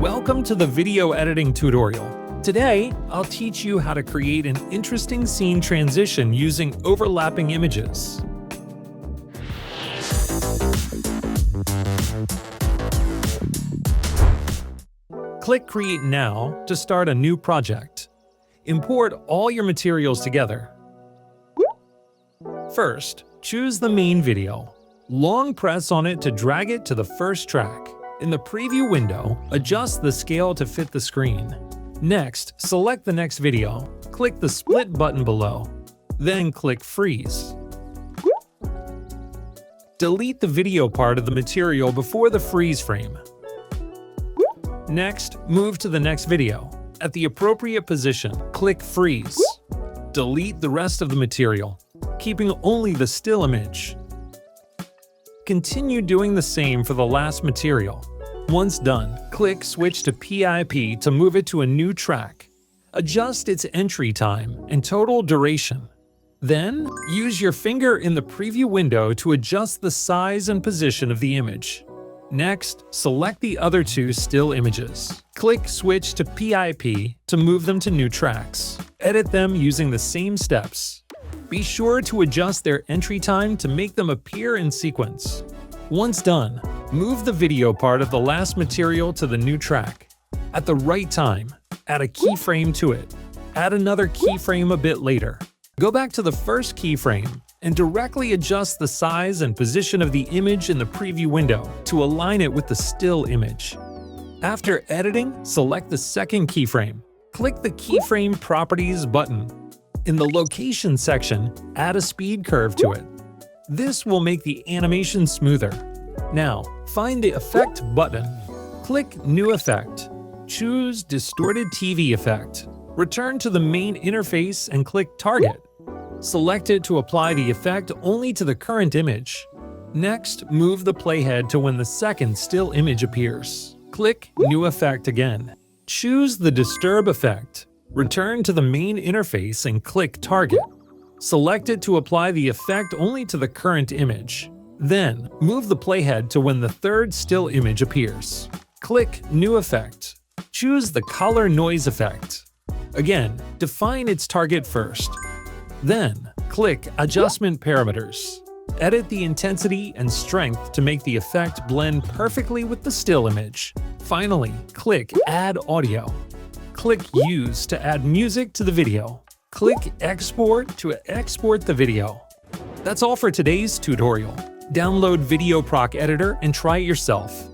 Welcome to the video editing tutorial. Today, I'll teach you how to create an interesting scene transition using overlapping images. Click Create Now to start a new project. Import all your materials together. First, choose the main video. Long press on it to drag it to the first track. In the preview window, adjust the scale to fit the screen. Next, select the next video. Click the split button below. Then click Freeze. Delete the video part of the material before the freeze frame. Next, move to the next video. At the appropriate position, click Freeze. Delete the rest of the material, keeping only the still image. Continue doing the same for the last material. Once done, click Switch to PIP to move it to a new track. Adjust its entry time and total duration. Then, use your finger in the preview window to adjust the size and position of the image. Next, select the other two still images. Click Switch to PIP to move them to new tracks. Edit them using the same steps. Be sure to adjust their entry time to make them appear in sequence. Once done, move the video part of the last material to the new track. At the right time, add a keyframe to it. Add another keyframe a bit later. Go back to the first keyframe and directly adjust the size and position of the image in the preview window to align it with the still image. After editing, select the second keyframe. Click the Keyframe Properties button. In the Location section, add a speed curve to it. This will make the animation smoother. Now, find the Effect button. Click New Effect. Choose Distorted TV Effect. Return to the main interface and click Target. Select it to apply the effect only to the current image. Next, move the playhead to when the second still image appears. Click New Effect again. Choose the Disturb effect. Return to the main interface and click Target. Select it to apply the effect only to the current image. Then, move the playhead to when the third still image appears. Click New Effect. Choose the Color Noise effect. Again, define its target first. Then, click Adjustment Parameters. Edit the intensity and strength to make the effect blend perfectly with the still image. Finally, click Add Audio. Click Use to add music to the video. Click Export to export the video. That's all for today's tutorial. Download VideoProc Editor and try it yourself.